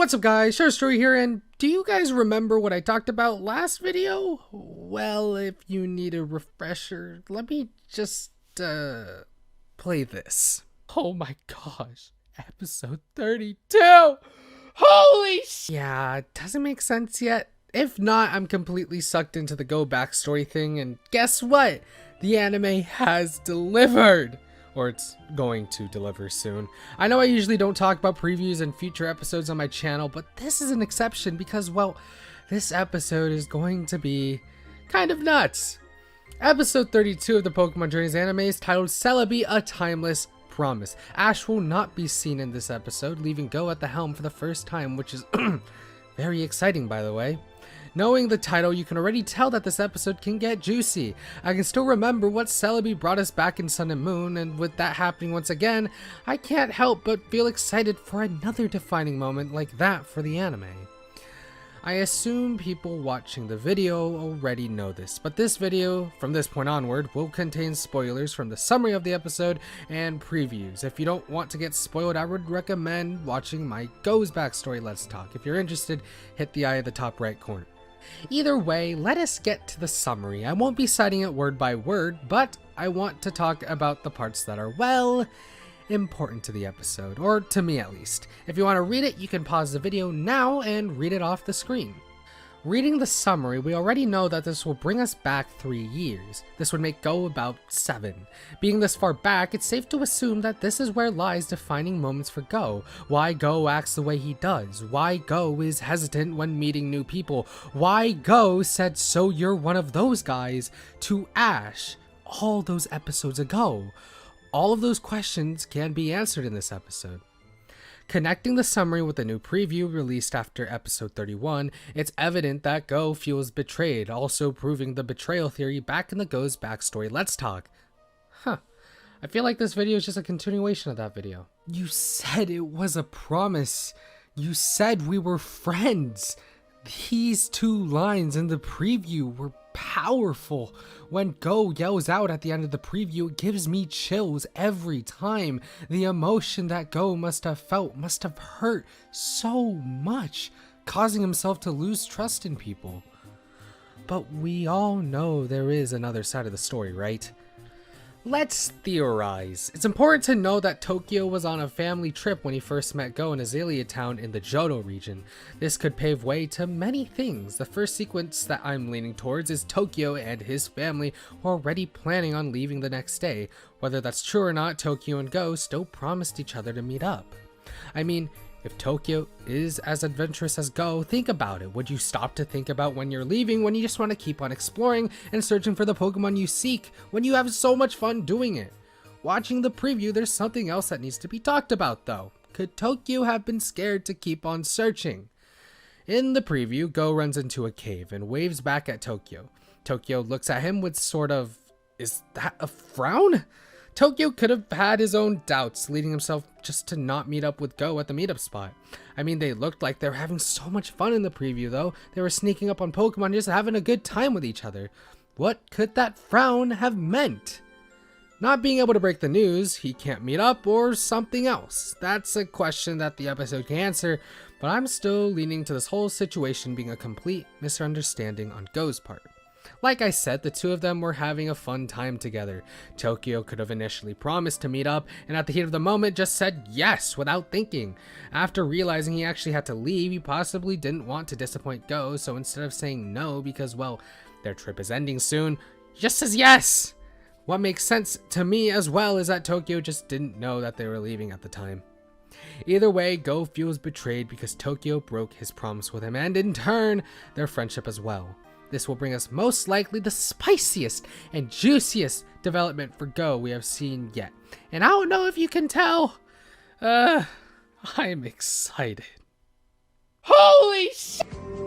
What's up guys, ShinyHunterDestroyer here, and do you guys remember what I talked about last video? Well, if you need a refresher, let me just, play this. Oh my gosh, episode 32! Holy sh- Yeah, it doesn't make sense yet. If not, I'm completely sucked into the Go backstory thing, and guess what? The anime has delivered! Or it's going to deliver soon. I know I usually don't talk about previews and future episodes on my channel, but this is an exception because, well, this episode is going to be kind of nuts. Episode 32 of the Pokemon Journeys anime is titled Celebi, A Timeless Promise. Ash will not be seen in this episode, leaving Go at the helm for the first time, which is very exciting, by the way. Knowing the title, you can already tell that this episode can get juicy. I can still remember what Celebi brought us back in Sun and Moon, and with that happening once again, I can't help but feel excited for another defining moment like that for the anime. I assume people watching the video already know this, but this video, from this point onward, will contain spoilers from the summary of the episode and previews. If you don't want to get spoiled, I would recommend watching my Go's backstory Let's Talk. If you're interested, hit the eye at the top right corner. Either way, let us get to the summary. I won't be citing it word by word, but I want to talk about the parts that are, well, important to the episode, or to me at least. If you want to read it, you can pause the video now and read it off the screen. Reading the summary, we already know that this will bring us back 3 years. This would make Go about 7. Being this far back, it's safe to assume that this is where lies defining moments for Go. Why Go acts the way he does. Why Go is hesitant when meeting new people. Why Go said, "So you're one of those guys," to Ash all those episodes ago. All of those questions can be answered in this episode. Connecting the summary with the new preview released after episode 31, it's evident that Go feels betrayed, also proving the betrayal theory back in the Go's backstory Let's Talk. I feel like this video is just a continuation of that video. You said it was a promise. You said we were friends. These 2 lines in the preview were powerful. When Go yells out at the end of the preview, it gives me chills every time. The emotion that Go must have felt must have hurt so much, causing himself to lose trust in people. But we all know there is another side of the story, right? Let's theorize. It's important to know that Tokyo was on a family trip when he first met Go in Azalea Town in the Johto region. This could pave way to many things. The first sequence that I'm leaning towards is Tokyo and his family were already planning on leaving the next day. Whether that's true or not, Tokyo and Go still promised each other to meet up. I mean, if Tokyo is as adventurous as Go, think about it. Would you stop to think about when you're leaving, when you just want to keep on exploring and searching for the Pokemon you seek, when you have so much fun doing it? Watching the preview, there's something else that needs to be talked about though. Could Tokyo have been scared to keep on searching? In the preview, Go runs into a cave and waves back at Tokyo. Tokyo looks at him with sort of, is that a frown? Tokyo could have had his own doubts, leading himself just to not meet up with Go at the meetup spot. I mean, they looked like they were having so much fun in the preview though. They were sneaking up on Pokemon, just having a good time with each other. What could that frown have meant? Not being able to break the news, he can't meet up, or something else? That's a question that the episode can answer, but I'm still leaning to this whole situation being a complete misunderstanding on Go's part. Like I said, the 2 of them were having a fun time together. Tokyo could have initially promised to meet up, and at the heat of the moment just said yes without thinking. After realizing he actually had to leave, he possibly didn't want to disappoint Go, so instead of saying no because, well, their trip is ending soon, he just says yes! What makes sense to me as well is that Tokyo just didn't know that they were leaving at the time. Either way, Go feels betrayed because Tokyo broke his promise with him, and in turn, their friendship as well. This will bring us most likely the spiciest and juiciest development for Go we have seen yet. And I don't know if you can tell, I'm excited. Holy shit!